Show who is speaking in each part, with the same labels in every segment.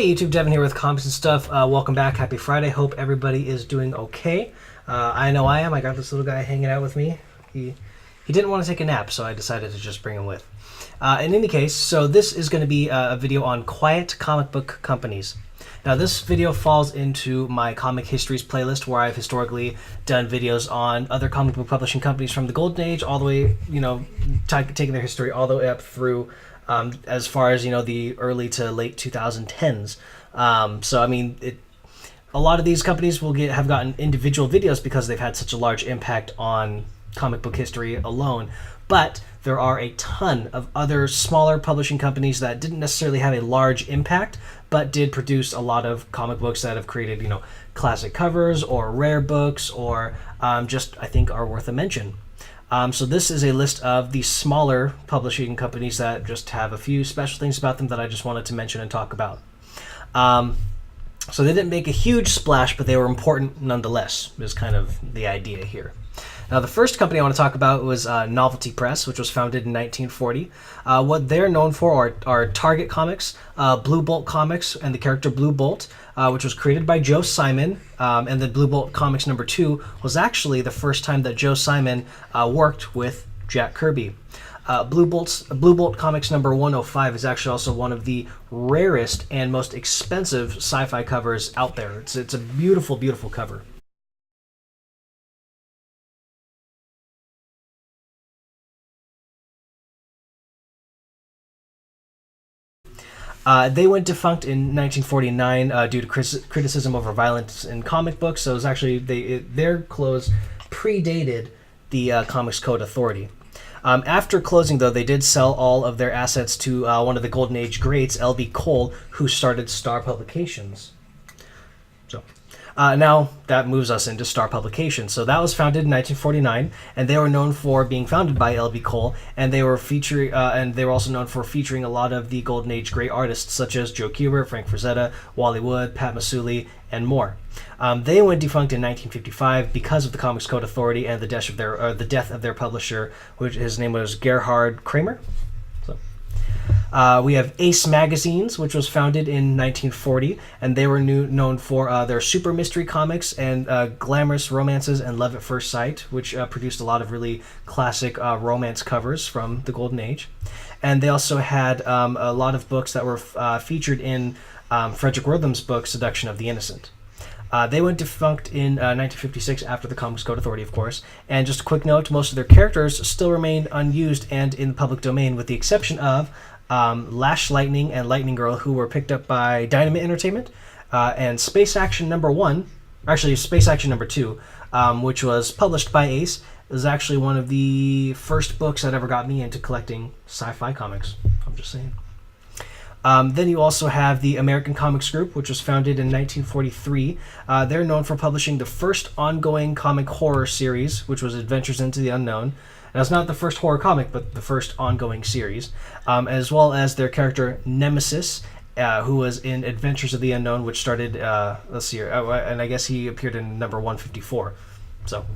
Speaker 1: Hey YouTube, Devin here with Comics and Stuff. Welcome back. Happy Friday. Hope everybody is doing okay. I know I am. I got this little guy hanging out with me. He didn't want to take a nap, so I decided to just bring him with. In any case, so this is going to be a video on quiet comic book companies. Now this video falls into my Comic Histories playlist, where I've historically done videos on other comic book publishing companies from the Golden Age all the way, taking their history all the way up through as far as, the early to late 2010s. So, I mean, a lot of these companies have gotten individual videos because they've had such a large impact on comic book history alone. But there are a ton of other smaller publishing companies that didn't necessarily have a large impact, but did produce a lot of comic books that have created, classic covers or rare books, or just, I think, are worth a mention. So this is a list of the smaller publishing companies that just have a few special things about them that I just wanted to mention and talk about. So they didn't make a huge splash, but they were important nonetheless, is kind of the idea here. Now, the first company I want to talk about was Novelty Press, which was founded in 1940. What they're known for are Target Comics, Blue Bolt Comics, and the character Blue Bolt, which was created by Joe Simon. And the Blue Bolt Comics #2 was actually the first time that Joe Simon worked with Jack Kirby. Blue Bolt Comics #105 is actually also one of the rarest and most expensive sci-fi covers out there. It's a beautiful, beautiful cover. They went defunct in 1949 due to criticism over violence in comic books. So it was actually their close predated the Comics Code Authority. After closing, though, they did sell all of their assets to one of the Golden Age greats, L.B. Cole, who started Star Publications. So now that moves us into Star Publications. So that was founded in 1949, and they were known for being founded by L.B. Cole, and they were also known for featuring a lot of the Golden Age great artists such as Joe Kubert, Frank Frazetta, Wally Wood, Pat Masuli, and more. They went defunct in 1955 because of the Comics Code Authority and the death of their publisher, which his name was Gerhard Kramer. We have Ace Magazines, which was founded in 1940, and they were known for their super mystery comics and glamorous romances and Love at First Sight, which produced a lot of really classic romance covers from the Golden Age. And they also had a lot of books that were featured in Frederick Wertham's book, Seduction of the Innocent. They went defunct in 1956 after the Comics Code Authority, of course. And just a quick note, most of their characters still remained unused and in the public domain, with the exception of Lash Lightning and Lightning Girl, who were picked up by Dynamite Entertainment, and Space Action Space Action #2, which was published by Ace. It was actually one of the first books that ever got me into collecting sci-fi comics. I'm just saying. Then you also have the American Comics Group, which was founded in 1943. They're known for publishing the first ongoing comic horror series, which was Adventures into the Unknown. Now, it's not the first horror comic, but the first ongoing series, as well as their character Nemesis, who was in Adventures of the Unknown, which started, and I guess he appeared in #154.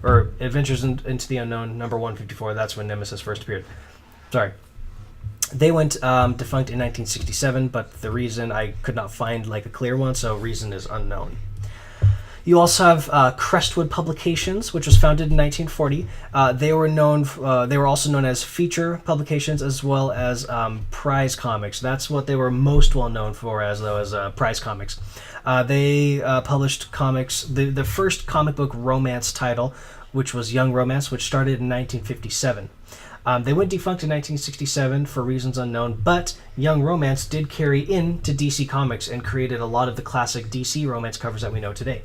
Speaker 1: Or Adventures into the Unknown, #154, that's when Nemesis first appeared. Sorry. They went defunct in 1967, but the reason I could not find a clear one, so reason is unknown. You also have Crestwood Publications, which was founded in 1940. They were also known as Feature Publications, as well as Prize Comics. That's what they were most well known for, as Prize Comics. They published comics. The first comic book romance title, which was Young Romance, which started in 1957. They went defunct in 1967 for reasons unknown, but Young Romance did carry into DC Comics and created a lot of the classic DC romance covers that we know today.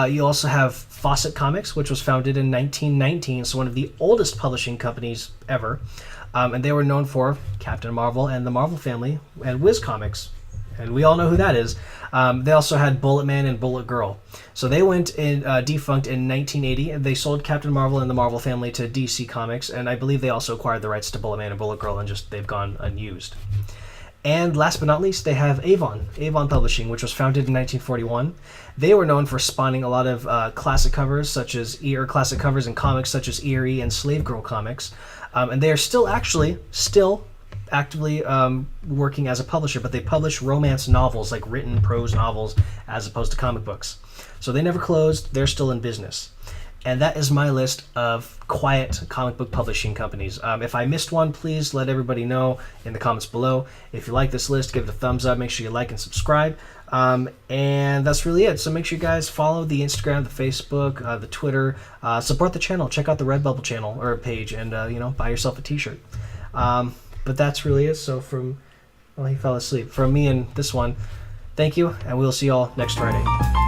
Speaker 1: You also have Fawcett Comics, which was founded in 1919, so one of the oldest publishing companies ever. And they were known for Captain Marvel and the Marvel Family and Wiz Comics. And we all know who that is. They also had Bullet Man and Bullet Girl. So they went defunct in 1980, and they sold Captain Marvel and the Marvel Family to DC Comics, and I believe they also acquired the rights to Bullet Man and Bullet Girl, and they've gone unused. And last but not least, they have Avon Publishing, which was founded in 1941. They were known for spawning a lot of classic covers, classic covers in comics such as Eerie and Slave Girl comics. And they are still actively working as a publisher, but they publish romance novels, like written prose novels, as opposed to comic books. So they never closed. They're still in business. And that is my list of quiet comic book publishing companies. If I missed one, please let everybody know in the comments below. If you like this list, give it a thumbs up. Make sure you like and subscribe. And that's really it. So make sure you guys follow the Instagram, the Facebook, the Twitter. Support the channel. Check out the Redbubble channel or page, and buy yourself a T-shirt. But that's really it. So he fell asleep. From me and this one, thank you, and we'll see you all next Friday.